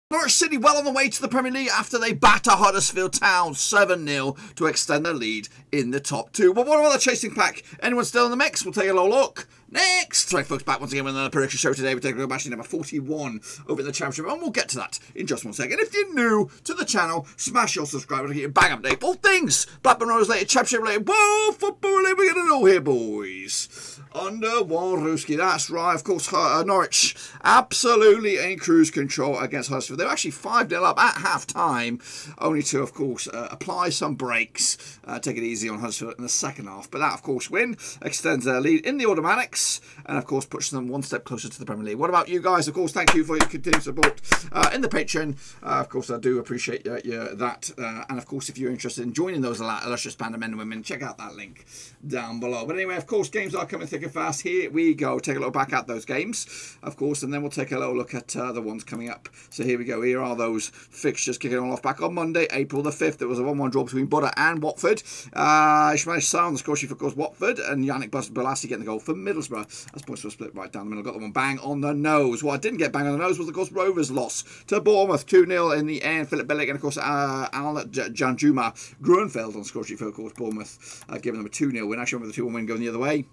Norwich City well on the way to the Premier League after they batter Huddersfield Town 7-0 to extend their lead in the top two. But what about the chasing pack? Anyone still in the mix? We'll take a little look next. Right, folks, back once again with another prediction show today. We're taking a look at number 41 over in the Championship, and we'll get to that in just one second. If you're new to the channel, smash your subscribe to get your bang update. All things Blackburn Rovers related, Championship related, whoa, football related, we're going to know here, boys. Under Roverseas, that's right, of course, Norwich absolutely in cruise control against Huddersfield. They were actually 5-0 up at half-time, only to, of course, apply some brakes, take it easy on Huddersfield in the second half. But that, of course, win extends their lead in the automatics and, of course, pushes them one step closer to the Premier League. What about you guys? Of course, thank you for your continued support in the Patreon. Of course, I do appreciate that. And, of course, if you're interested in joining those illustrious band of men and women, check out that link down below. But anyway, of course, games are coming thick and fast. Here we go. Take a look back at those games, of course, and then we'll take a little look at the ones coming up. So here we go. Here are those fixtures kicking all off. Back on Monday, April the 5th, there was a 1-1 draw between Butter and Watford. Ishmael Sarr on the score sheet for, of course, Watford, and Yannick Bolasie getting the goal for Middlesbrough. As points were split right down the middle. Got the one bang on the nose. What I didn't get bang on the nose was, of course, Rovers' loss to Bournemouth 2-0 in the end. Philip Billick and, of course, Al Janjuma Gruenfeld on the score sheet for, of course, Bournemouth, giving them a 2-0 win. Actually, remember the 2-1 win going the other way.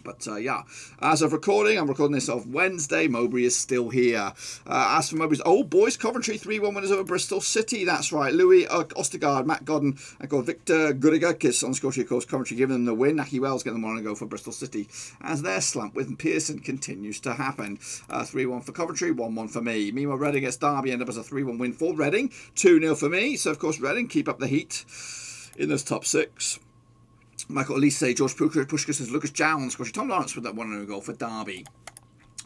But, yeah, as of recording, I'm recording this off Wednesday. Mowbray is still here. As for Mowbray's old boys, Coventry 3-1 winners over Bristol City. That's right. Louis Ostergaard, Matt Godden, and Victor Gurigakis on the score sheet. Of course, Coventry giving them the win. Naki Wells getting them on and go for Bristol City as their slump with Pearson continues to happen. 3-1 for Coventry, 1-1 for me. Meanwhile, Reading against Derby ended up as a 3-1 win for Reading. 2-0 for me. So, of course, Reading keep up the heat in those top six. Michael Elise, George Pushkas says Lucas Jones, Tom Lawrence with that 1-0 goal for Derby.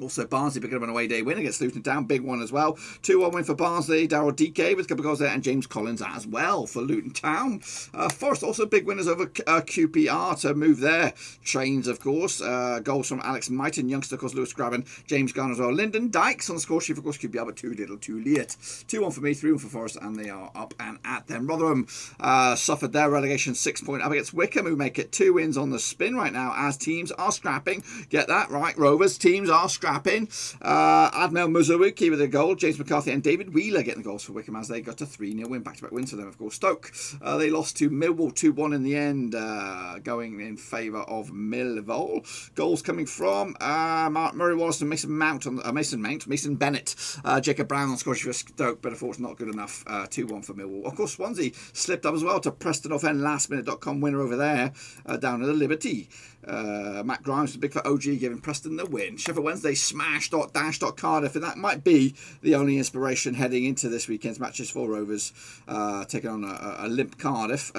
Also, Barnsley picking up an away day win against Luton Town. Big one as well. 2-1 win for Barnsley. Darryl DK with a couple of goals there. And James Collins as well for Luton Town. Forest also big winners over QPR to move their trains, of course. Goals from Alex Mighton, youngster, of course, Lewis Graben, James Garner as well. Lyndon Dykes on the score sheet, of course, QPR, but too little, too late. 2-1 for me, 3-1 for Forest, and they are up and at them. Rotherham suffered their relegation 6-point up against Wickham, who make it 2 wins on the spin right now as teams are scrapping. Get that right, Rovers. Teams are scrapping. Admel Muzawuki with a goal, James McCarthy and David Wheeler getting the goals for Wickham as they got a 3-0 win, back-to-back wins for them, of course. Stoke, they lost to Millwall 2-1 in the end, going in favour of Millwall. Goals coming from Mark Murray Wallace and Mason Bennett, Jacob Brown on scoring for Stoke, but unfortunately not good enough. 2-1 for Millwall. Of course, Swansea slipped up as well to Preston off end, lastminute.com winner over there, down at the Liberty. Matt Grimes was big for OG, giving Preston the win. Sheffield Wednesday smashed Cardiff, and that might be the only inspiration heading into this weekend's matches for Rovers, taking on a limp Cardiff.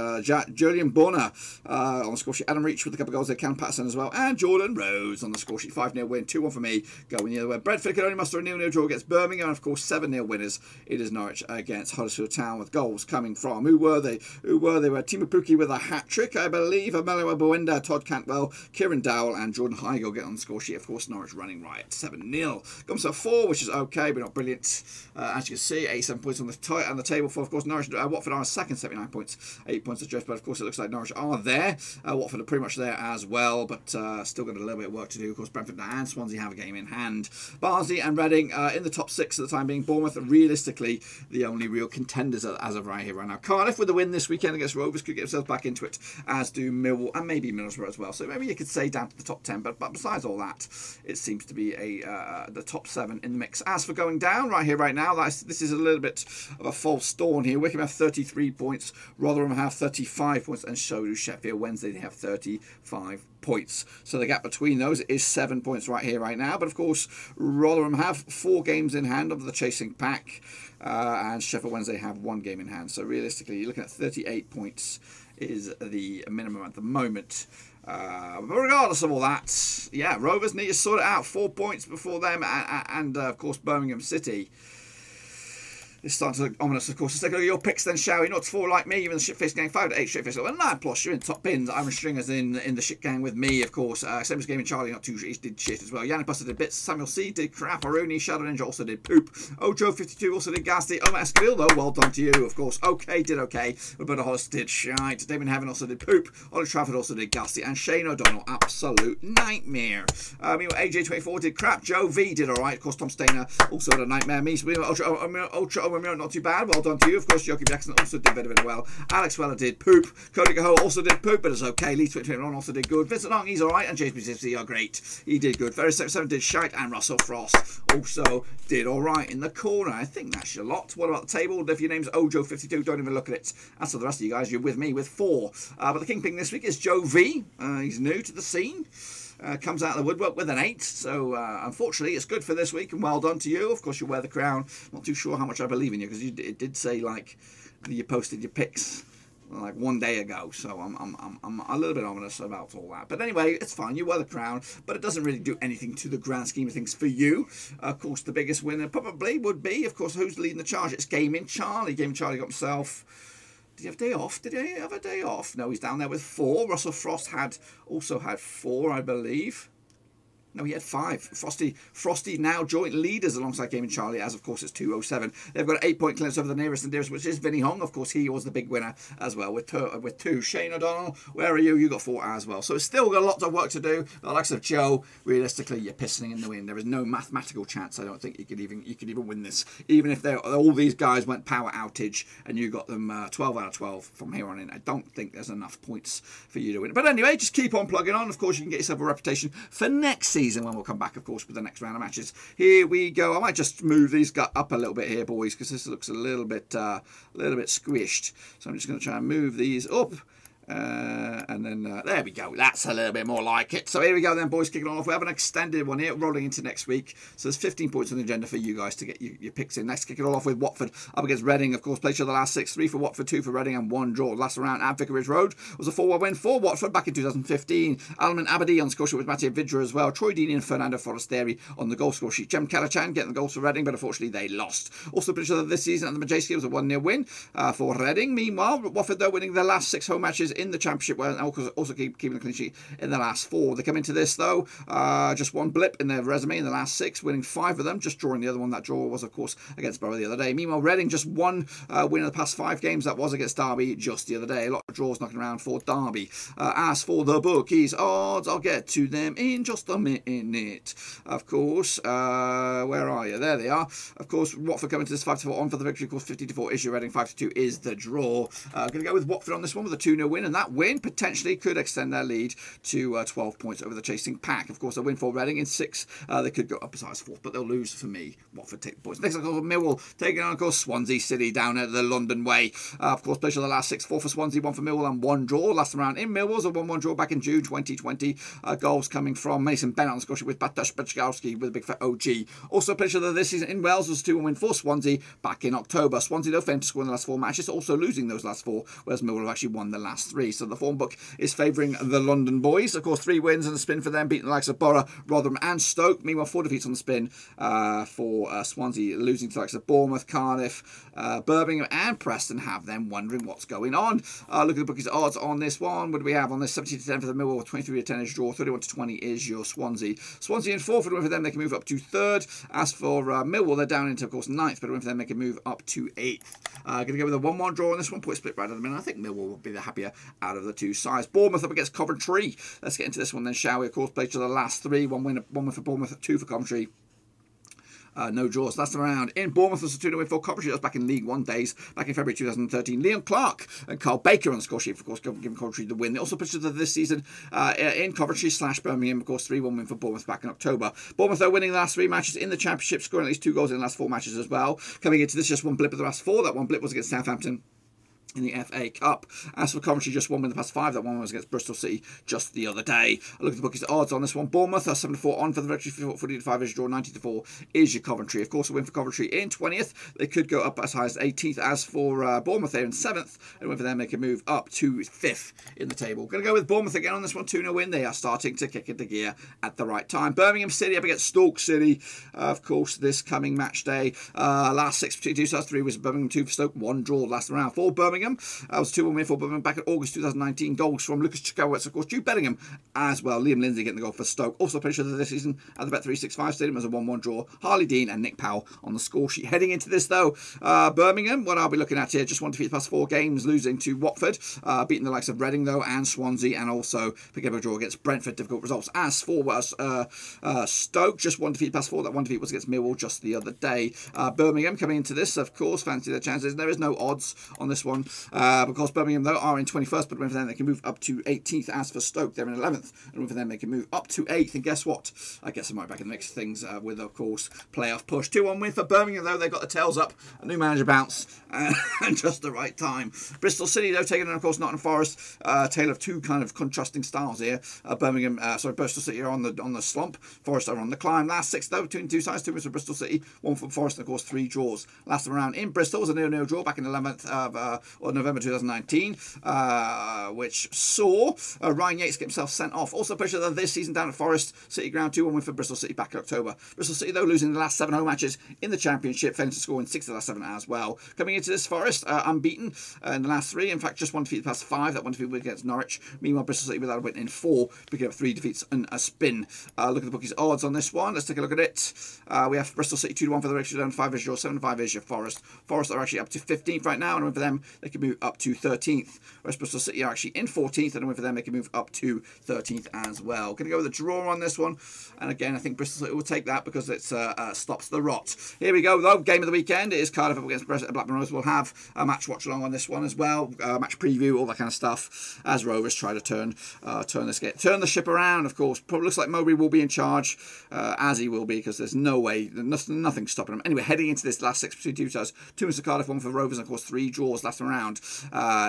Julian Bonner on the score sheet. Adam Reach with a couple of goals there. Cam Patterson as well, and Jordan Rhodes on the score sheet. 5-0 win, 2-1 for me. Going the other way. Brentford can only muster a 0-0 draw against Birmingham, and of course 7-0 winners. It is Norwich against Huddersfield Town, with goals coming from who were they? They were Timu Puki with a hat trick, I believe. Emmanuel Buenda, Todd Cantwell, Kieran Dowell and Jordan Heigl get on the score sheet. Of course, Norwich running riot 7-0. Comes to 4, which is okay, but not brilliant. As you can see, 87 points on the table for, of course, Norwich. Watford are on second, 79 points, 8 points adrift. But of course, it looks like Norwich are there. Watford are pretty much there as well, but still got a little bit of work to do. Of course, Brentford and Swansea have a game in hand. Barnsley and Reading in the top 6 at the time being. Bournemouth are realistically the only real contenders as of right here, right now. Cardiff with the win this weekend against Rovers could get themselves back into it, as do Millwall and maybe Middlesbrough as well. So maybe you could say down to the top 10, but besides all that, it seems to be the top 7 in the mix. As for going down right here, right now, this is a little bit of a false dawn here. Wickham have 33 points, Rotherham have 35 points, and so do Sheffield Wednesday. They have 35 points. So the gap between those is 7 points right here, right now. But of course, Rotherham have 4 games in hand of the chasing pack, and Sheffield Wednesday have 1 game in hand. So realistically, you're looking at 38 points is the minimum at the moment. But regardless of all that, yeah, Rovers need to sort it out. 4 points before them, and of course Birmingham City. It's starting to look ominous, of course. Let's take a look at your picks then, shall we? Not to fall like me, even the shit face gang, 5 to 8 shit face. Well, 9+, you're in top pins. Iron Stringers in the shit gang with me, of course. Same as Gaming Charlie, not too he did shit as well. Yannick Buster did bits. Samuel C did crap. Aruni, Shadow Ninja also did poop. Ojo52 also did ghastly. Omar Escaville, though, well done to you, of course. Okay, did okay. Roberto Hollis did shite. Damon Heaven also did poop. Ollie Trafford also did ghastly. And Shane O'Donnell, absolute nightmare. AJ24 did crap. Joe V did alright. Of course, Tom Stainer also had a nightmare. Me, Ultra not too bad. Well done to you. Of course, Joachim Jackson also did very well. Alex Weller did poop. Cody Cahoe also did poop, but it's okay. Lee 21 also did good. Vincent Long, he's alright. And James BCFC are great. He did good. Ferris 77 did shite. And Russell Frost also did alright in the corner. I think that's your lot. What about the table? If your name's Ojo52, don't even look at it. As for the rest of you guys, you're with me with 4. But the Kingpin this week is Joe V. He's new to the scene. Comes out of the woodwork with an 8, so unfortunately it's good for this week, and well done to you. Of course, you wear the crown. Not too sure how much I believe in you, because it did say like you posted your picks like 1 day ago, so I'm a little bit ominous about all that. But anyway, it's fine. You wear the crown, but it doesn't really do anything to the grand scheme of things for you. Of course, the biggest winner probably would be, of course, who's leading the charge? It's Gaming Charlie. Gaming Charlie got himself. Did he have a day off? Did he have a day off? No, he's down there with 4. Russell Frost also had 4, I believe. No, he had 5. Frosty now joint leaders alongside Gaming Charlie, as of course it's 207. They've got an 8-point clearance over the nearest and dearest, which is Vinny Hong. Of course, he was the big winner as well with 2. Shane O'Donnell, where are you? You got 4 as well. So it's still got a lot of work to do. But like I said, Joe, realistically, you're pissing in the wind. There is no mathematical chance. I don't think you could even win this, even if all these guys went power outage and you got them 12 out of 12 from here on in. I don't think there's enough points for you to win. But anyway, just keep on plugging on. Of course, you can get yourself a reputation for next season when we'll come back, of course, with the next round of matches. Here we go. I might just move these up a little bit here, boys, because this looks a little bit squished. So I'm just going to try and move these up. And then there we go. That's a little bit more like it. So here we go then, boys, kicking on off. We have an extended one here rolling into next week. So there's 15 points on the agenda for you guys to get your picks in. Next, kicking it all off with Watford up against Reading. Of course, played each other the last 6. 3 for Watford, 2 for Reading, and 1 draw. Last round at Vicarage Road was a 4-1 win for Watford back in 2015. Alman Abadi on score sheet with Mattia Vidra as well. Troy Deeney and Fernando Forestieri on the goal score sheet. Jem Kalachan getting the goals for Reading, but unfortunately they lost. Also played each other this season at the Matchday was a 1-0 win for Reading. Meanwhile, Watford, though, winning their last 6 home matches in the Championship, where also keeping the clean sheet in the last 4. They come into this, though, just 1 blip in their resume in the last 6, winning 5 of them, just drawing the other one. That draw was, of course, against Borough the other day. Meanwhile, Reading just 1 win in the past 5 games. That was against Derby just the other day. A lot of draws knocking around for Derby. As for the bookies odds, I'll get to them in just a minute. Of course, where are you? There they are. Of course, Watford coming to this 5-4 on for the victory. Of course, 50-4 is your Reading. 5-2 is the draw. Going to go with Watford on this one with a 2-0 win, and that win potentially could extend their lead to 12 points over the chasing pack. Of course, a win for Reading in 6. They could go up as high as 4th, but they'll lose for me. Watford take the points. Next, of course, Millwall taking on, of course, Swansea City down at the London way. Of course, played the last 6. 4 for Swansea, 1 for Millwall, and 1 draw. Last round in Millwall's a 1-1 draw back in June 2020. Goals coming from Mason Bennett on the score sheet with Batush Bachkowski with a big fat OG. Also played this season in Wales was a 2-1 win for Swansea back in October. Swansea, though, failed to score in the last 4 matches, also losing those last 4, whereas Millwall have actually won the last 3. So the form book is favouring the London boys. Of course, 3 wins and a spin for them, beating the likes of Borough, Rotherham and Stoke. Meanwhile, 4 defeats on the spin for Swansea, losing to the likes of Bournemouth, Cardiff, Birmingham and Preston, have them wondering what's going on. Look at the bookies odds on this one. What do we have on this? 17-10 for the Millwall, 23-10 is draw, 31-20 is your Swansea. Swansea in 4th, but a win for them, they can move up to 3rd. As for Millwall, they're down into, of course, 9th, but a win for them, they can move up to 8th. Going to go with a 1-1 draw on this one, point split right at the minute. I think Millwall will be the happier out of the 2 sides. Bournemouth up against Coventry. Let's get into this one then, shall we? Of course, played to the last 3. 1 win for Bournemouth, 2 for Coventry. No draws. Last round in Bournemouth was a 2-0 win for Coventry. That was back in League One days, back in February 2013. Leon Clark and Carl Baker on the score sheet, of course, giving Coventry the win. They also pitched this season in Coventry / Birmingham, of course, 3-1 win for Bournemouth back in October. Bournemouth, though, winning the last 3 matches in the Championship, scoring at least 2 goals in the last 4 matches as well. Coming into this, just 1 blip of the last 4. That 1 blip was against Southampton. in the FA Cup. As for Coventry, just one win in the past 5. That one was against Bristol City just the other day. I look at the bookies' odds on this one. Bournemouth are 7-4 on for the victory. 40-5 is your draw. 90-4 is your Coventry. Of course, a win for Coventry in 20th. They could go up as high as 18th. As for Bournemouth, they're in 7th. And a win for them, they can move up to 5th in the table. Going to go with Bournemouth again on this one. 2-0 win. They are starting to kick into gear at the right time. Birmingham City up against Stoke City. Of course, this coming match day. Last 6 2 stars, 3 was Birmingham, 2 for Stoke, 1 draw last round for Birmingham. Was 2-1 win for Birmingham back in August 2019. Goals from Lucas Chikowicz, of course, Jude Bellingham as well. Liam Lindsay getting the goal for Stoke. Also played this season at the Bet365 Stadium as a 1-1 draw. Harley Dean and Nick Powell on the score sheet. Heading into this though, Birmingham, what I'll be looking at here, just 1 defeat the past 4 games, losing to Watford, beating the likes of Reading though, and Swansea, and also picking up a draw against Brentford. Difficult results. As for Stoke, just 1 defeat the past 4. That 1 defeat was against Millwall just the other day. Birmingham coming into this, of course, fancy their chances. There is no odds on this one. Because Birmingham, though, are in 21st, but win for them, they can move up to 18th. As for Stoke, they're in 11th, and win for them, they can move up to 8th. And guess what? I guess I'm right back in the mix of things with, of course, playoff push. 2-1 win for Birmingham, though. They've got the tails up, a new manager bounce, and just the right time. Bristol City, though, taking on, of course, Nottingham Forest. Tale of 2 kind of contrasting styles here. Bristol City are on the slump. Forest are on the climb. Last 6, though, between 2 sides, 2 wins for Bristol City, 1 for Forest, and, of course, 3 draws. Last time around in Bristol was a 0-0 draw back in 11th of November 2019, which saw Ryan Yates get himself sent off. Also pressure this season down at Forest City Ground, 2-1 win for Bristol City back in October. Bristol City, though, losing the last 7 home matches in the Championship, failing to score in 6 of the last 7 as well. Coming into this, Forest unbeaten in the last 3. In fact, just 1 defeat the past 5. That 1 defeat against Norwich. Meanwhile, Bristol City without a win in 4, picking up 3 defeats and a spin. Look at the bookies' odds on this one. Let's take a look at it. We have Bristol City 2-1 for the victory, down 5 is your 7-5 is your Forest. Forest are actually up to 15th right now, and win for them, they can move up to 13th. Whereas Bristol City are actually in 14th, and win for them, they can move up to 13th as well. Going to go with a draw on this one, and again, I think Bristol City will take that because it stops the rot. Here we go, though. Game of the weekend is Cardiff up against Blackburn Rovers. We'll have a match watch along on this one as well, match preview, all that kind of stuff, as Rovers try to turn the ship around. Of course, probably looks like Mowbray will be in charge, as he will be, because there's no way, nothing stopping him. Anyway, heading into this last 6 between 2 sides, 2 wins for Cardiff, 1 for Rovers, and of course 3 draws last round.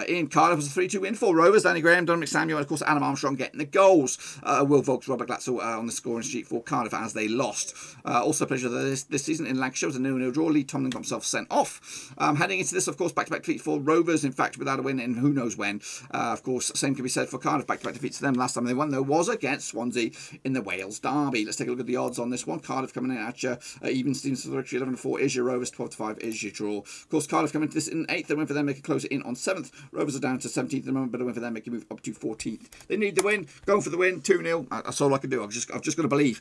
In Cardiff was a 3-2 win for Rovers. Danny Graham, Dominic Samuel, and of course Adam Armstrong getting the goals. Will Vogts, Robert Glatzel on the scoring sheet for Cardiff as they lost. Also pleasure this season in Lancashire was a 0-0 draw. Lee Tomlin got himself sent off. Heading into this, of course, back-to-back defeat for Rovers, in fact, without a win in who knows when. Of course, same can be said for Cardiff. Back-to-back defeats to them. Last time they won, though, was against Swansea in the Wales derby. Let's take a look at the odds on this one. Cardiff coming in at you. Even Stevens for the victory, 11-4 is your Rovers, 12-5 is your draw. Of course, Cardiff coming into this in 8th. The win for them, they can close it in on 7th. Rovers are down to 17th at the moment, but a win for them, they can move up to 14th. They need the win. Going for the win, 2-0. That's all I can do. I've just got to believe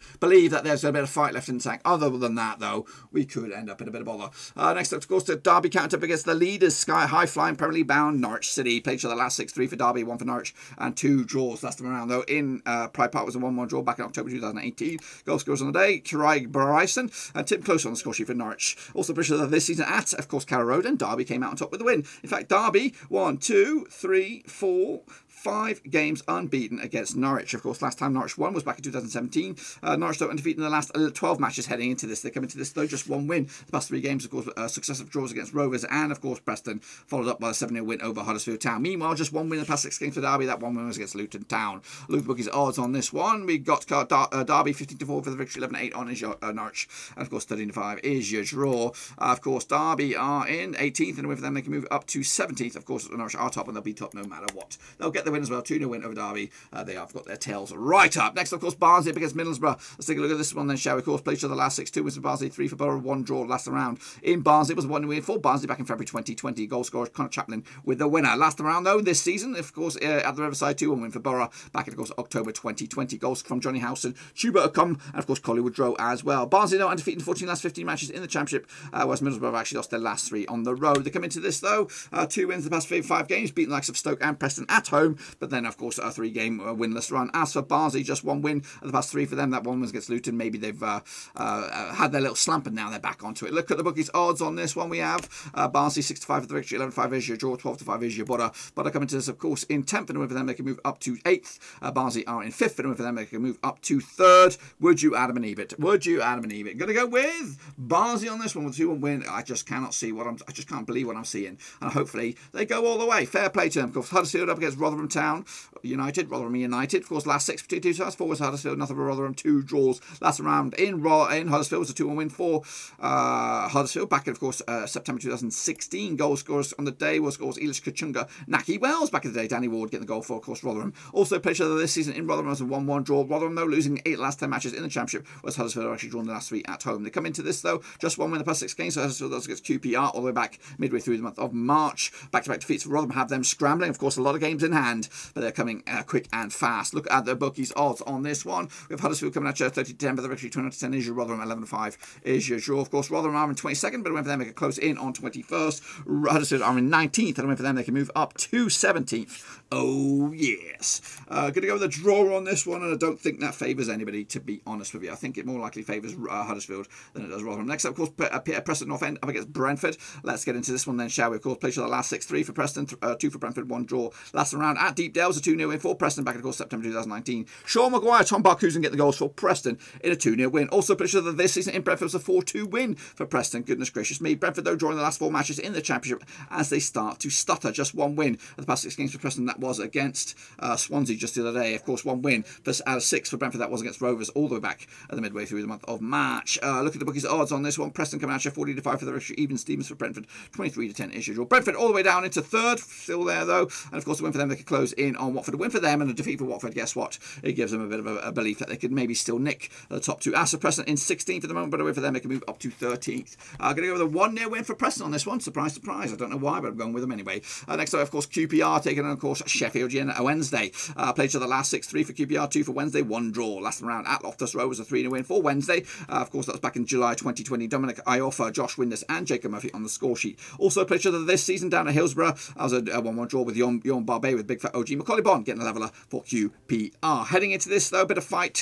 that there's a bit of fight left in the tank. Other than that, though, we could end up in a bit of bother. Next up, of course, to Derby counter up against the leaders, Sky High Flying, Premier League bound Norwich City. Played each other last 6, 3 for Derby, 1 for Norwich, and 2 draws last time around, though. In Pride Park was a 1-1 draw back in October 2018. Goal scorers on the day, Kirai Bryson and Tim Close on the score sheet for Norwich. Also, pressure this season at, of course, Carrow Road, and Derby came out on top with the win. In fact, Derby 1, 2, 3, 4, 5 games unbeaten against Norwich. Of course, last time Norwich won was back in 2017. Norwich don't undefeated in the last 12 matches heading into this. They come into this, though, just 1 win. The past 3 games, of course, successive draws against Rovers and, of course, Preston, followed up by a 7-0 win over Huddersfield Town. Meanwhile, just 1 win in the past 6 games for Derby. That 1 win was against Luton Town. Luke Bookie's odds on this one. We got Derby 15-4 for the victory, 11-8 on is your Norwich, and, of course, 13-5 is your draw. Of course, Derby are in 18th, and with them, they can move up to 17th. Of course, Norwich are top, and they'll be top no matter what. They'll get the win as well. 2-0 win over Derby. They have got their tails right up. Next, of course, Barnsley up against Middlesbrough. Let's take a look at this one then, shall we? Of course, played each other last 6, 2 wins for Barnsley, 3 for Borough, 1 draw last round. In Barnsley, it was a 1 win for Barnsley back in February 2020. Goal scorer Connor Chaplin with the winner. Last round, though, this season, of course, at the Riverside, 2-1 win for Borough back in, of course, October 2020. Goals from Johnny Howson, Chuba Ocom, and, of course, Collie Woodrow as well. Barnsley, though, undefeated in 14 last 15 matches in the Championship, whereas Middlesbrough have actually lost their last 3 on the road. They come into this, though, 2 wins the past 5 games, beating the likes of Stoke and Preston at home, but then, of course, a 3-game winless run. As for Barnsley, just 1 win of the past 3 for them. That one was against Luton. Maybe they've had their little slump, and now they're back onto it. Look at the bookies odds on this one. We have Barnsley 6-5 for the victory, 11-5 is your draw, 12-5 is your butter. Butter coming to this, of course, in 10th, and win for them, they can move up to 8th. Barnsley are in 5th, and win for them, they can move up to 3rd. Would you, Adam and Ebert? Would you, Adam and Ebert? Going to go with Barnsley on this one with 2-1 win. I just cannot see I just can't believe what I'm seeing, and hopefully they go all the way. Fair play to them. Of course, Huddersfield up against Rotherham Town United. Rotherham United, of course, last 6 for 2 starts. 4 was Huddersfield, nothing but Rotherham. 2 draws last round in Huddersfield. Was a 2-1 win for Huddersfield. Back in, of course, September 2016. Goal scorers on the day was, of course, Elish Kachunga, Naki Wells. Back in the day, Danny Ward getting the goal for, of course, Rotherham. Also played each other this season in Rotherham as a 1-1 draw. Rotherham, though, losing 8 last 10 matches in the Championship, whereas Huddersfield are actually drawn the last 3 at home. They come into this, though, just 1 win in the past 6 games. So Huddersfield does against QPR all the way back midway through the month of March. Back-to-back defeats for Rotherham have them scrambling. Of course, a lot of games in hand, but they're coming quick and fast. Look at the bookies odds on this one. We have Huddersfield coming at you 30-10, but the victory 20-10 is your Rotherham. 11-5 is your draw. Of course, Rotherham are in 22nd, but a win for them, they can close in on 21st. Huddersfield are in 19th, and a win for them, they can move up to 17th. Oh, yes. Going to go with a draw on this one, and I don't think that favours anybody, to be honest with you. I think it more likely favours Huddersfield than it does Rotherham. Next up, of course, Preston North End up against Brentford. Let's get into this one then, shall we? Of course, played the last 6, 3 for Preston, 2 for Brentford, 1 draw. Last round at Deepdale was a 2-0 win for Preston back in, of course, September 2019. Sean Maguire, Tom Barkhuizen get the goals for Preston in a 2-0 win. Also played this season in Brentford was a 4-2 win for Preston. Goodness gracious me. Brentford, though, drawing the last 4 matches in the Championship as they start to stutter. Just 1 win of the past 6 games for Preston. That was against Swansea just the other day. Of course, 1 win out of 6 for Brentford. That was against Rovers all the way back at the midway through the month of March. Look at the bookies odds on this one. Preston coming out 40-5 for the victory. Even Stevens for Brentford. 23-10 is usual. Brentford all the way down into 3rd. Still there, though. And, of course, a win for them, they could close in on Watford. A win for them and a defeat for Watford, guess what? It gives them a bit of a belief that they could maybe still nick the top 2. As for Preston in 16th at the moment, but a win for them, they can move up to 13th. Going to go with a 1-0 win for Preston on this one. Surprise, surprise. I don't know why, but I'm going with them anyway. Next up, of course, QPR taking on, of course, Sheffield on a Wednesday. Played to the last 6, 3 for QPR, 2 for Wednesday, 1 draw. Last round at Loftus Road was a 3-0 win for Wednesday. Of course, that was back in July 2020. Dominic Iorfa, Josh Windus and Jacob Murphy on the score sheet. Also played each other this season down at Hillsborough. That was a 1-1 draw with Jon Barbet with big fat OG Macaulay Bond getting a leveller for QPR. Heading into this, though, a bit of fight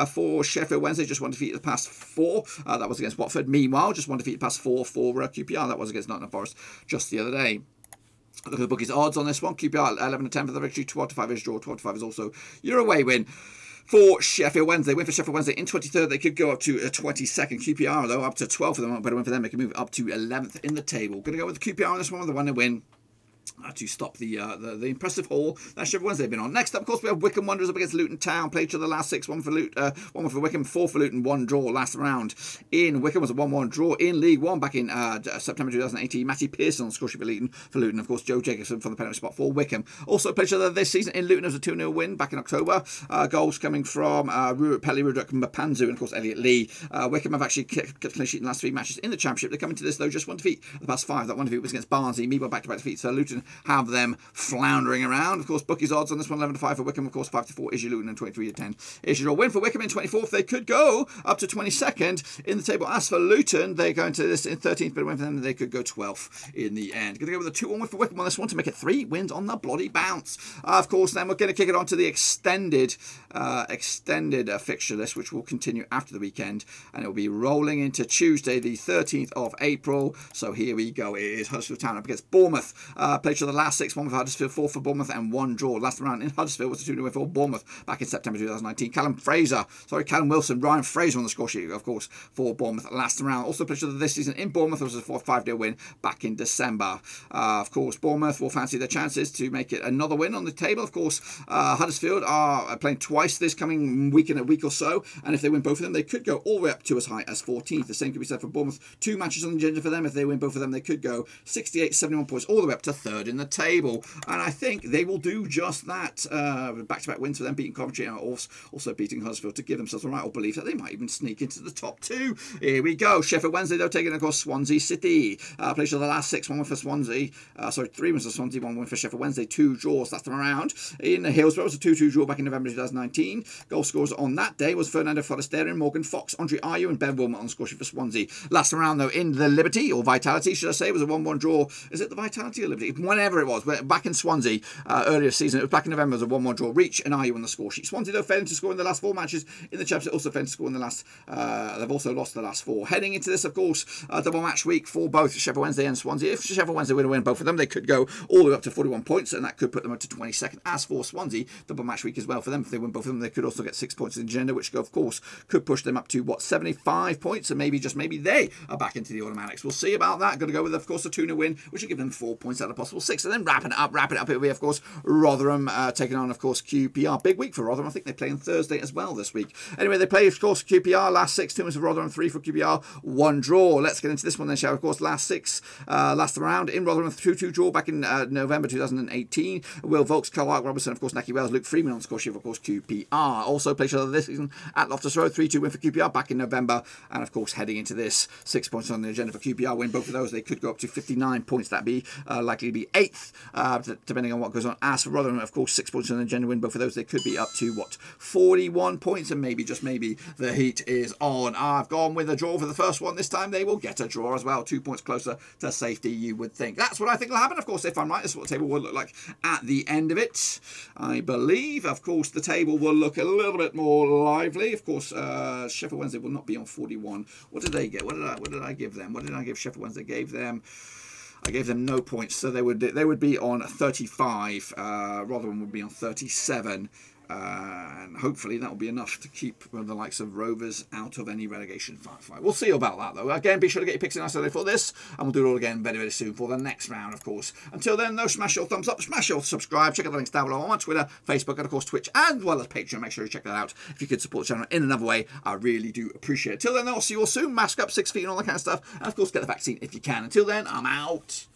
for Sheffield Wednesday. Just 1 defeat the past 4. That was against Watford. Meanwhile, just 1 defeat the past 4 for QPR. That was against Nottingham Forest just the other day. Look at the bookies odds on this one. QPR 11-10 for the victory. 12-5 is draw. 12-5 is also your away win for Sheffield Wednesday. Win for Sheffield Wednesday in 23rd. They could go up to 22nd. QPR, though, up to 12th for the moment. But a win for them, they can move up to 11th in the table. Going to go with the QPR on this one with the 1-0 win. To stop the impressive haul that Sheffield Wednesday have been on. Next up, of course, we have Wycombe Wanderers up against Luton Town. Played each other the last 6, 1 for Wycombe, 4 for Luton, 1 draw. Last round in Wycombe was a 1-1 draw in League One back in September 2018. Matty Pearson on the score sheet for Luton. Of course, Joe Jacobson from the penalty spot for Wycombe. Also played each other this season in Luton. It was a 2-0 win back in October. Goals coming from Pelly Rudrak Mapanzu and, of course, Elliot Lee. Wycombe have actually kept clean sheet in the last 3 matches in the Championship. They come into this, though, just 1 defeat the past 5. That 1 defeat was against Barnsley. Meanwhile, back-to-back defeats. So Luton have them floundering around. Of course, bookies odds on this one 11-5 for Wycombe. Of course, 5-4 is your Luton and 23-10 is your win for Wycombe in 24th. They could go up to 22nd in the table. As for Luton, they're going to this in 13th, but a win for them, they could go 12th in the end. Going to go with a 2-1 win for Wycombe on this one to make it 3 wins on the bloody bounce. Of course, then we're going to kick it on to the extended fixture list, which will continue after the weekend, and it will be rolling into Tuesday, the 13th of April. So here we go. It is Huddersfield Town up against Bournemouth. Played to the last 6, 1 for Huddersfield, 4 for Bournemouth, and 1 draw. Last round in Huddersfield was a 2-0 win for Bournemouth back in September 2019. Callum Wilson, Ryan Fraser on the score sheet, of course, for Bournemouth last round. Also played this season in Bournemouth. It was a 5-0 win back in December. Of course, Bournemouth will fancy their chances to make it another win on the table. Of course, Huddersfield are playing twice this coming week in a week or so, and if they win both of them, they could go all the way up to as high as 14th. The same could be said for Bournemouth. 2 matches on the agenda for them. If they win both of them, they could go 68, 71 points all the way up to 3rd in the table, and I think they will do just that. Back-to-back wins for them, beating Coventry and also beating Huddersfield to give themselves a right old belief that they might even sneak into the top 2. Here we go. Sheffield Wednesday, though, taking, of course, Swansea City. Played the last 6, 1 win for Swansea. 3 wins for Swansea, 1 win for Sheffield Wednesday, 2 draws last time around. In Hillsborough, it was a 2-2 draw back in November 2019. Goal scorers on that day was Fernando Forestieri, Morgan Fox, Andre Ayew, and Ben Wilmot on the score sheet for Swansea. Last time around, though, in the Liberty, or Vitality, should I say, was a 1-1 draw. Is it the Vitality or Liberty? whenever it was, back in Swansea earlier this season, it was back in November, it was a 1-1 draw. Reach and Are You on the score sheet. Swansea, though, failing to score in the last 4 matches in the Championship, also failing to score in the last, they've also lost the last 4. Heading into this, of course, double match week for both Sheffield Wednesday and Swansea. If Sheffield Wednesday were to win both of them, they could go all the way up to 41 points, and that could put them up to 22nd. As for Swansea, double match week as well for them. If they win both of them, they could also get 6 points in the agenda, which, of course, could push them up to, 75 points, and maybe, just maybe, they are back into the automatics. We'll see about that. Going to go with, of course, a 2-0 win, which will give them 4 points out of possible 6. And then wrapping it up, it'll be, of course, Rotherham taking on, of course, QPR. Big week for Rotherham. I think they play on Thursday as well this week. Anyway, they play, of course, QPR. Last 6, 2 wins for Rotherham, 3 for QPR, 1 draw. Let's get into this one then, shall we? Of course, last 6, last round in Rotherham, 2-2 draw back in November 2018. Will Volks, Clark Robertson, of course, Naki Wells, Luke Freeman on the score sheet, of course, QPR. Also played each other this season at Loftus Road, 3-2 win for QPR back in November. And, of course, heading into this, 6 points on the agenda for QPR. Win both of those, they could go up to 59 points. That'd be likely to be 8th, depending on what goes on. As for Rotherham, of course, 6 points on the agenda. Win both of those, they could be up to, 41 points. And maybe, just maybe, the heat is on. I've gone with a draw for the first one. This time they will get a draw as well. 2 points closer to safety, you would think. That's what I think will happen. Of course, if I'm right, this is what the table will look like at the end of it. I believe, of course, the table will look a little bit more lively. Of course, Sheffield Wednesday will not be on 41. What did they get? What did I give them? What did I give Sheffield Wednesday? I gave them no points, so they would be on 35. Rotherham would be on 37. And hopefully that will be enough to keep the likes of Rovers out of any relegation fight. We'll see about that, though. Again, be sure to get your picks in nice early for this, and we'll do it all again very, very soon for the next round, of course. Until then, though, smash your thumbs up, smash your subscribe, check out the links down below on Twitter, Facebook, and, of course, Twitch, as well as Patreon. Make sure you check that out. If you could support the channel in another way, I really do appreciate it. Till then, I'll see you all soon. Mask up, 6 feet, and all that kind of stuff. And, of course, get the vaccine if you can. Until then, I'm out.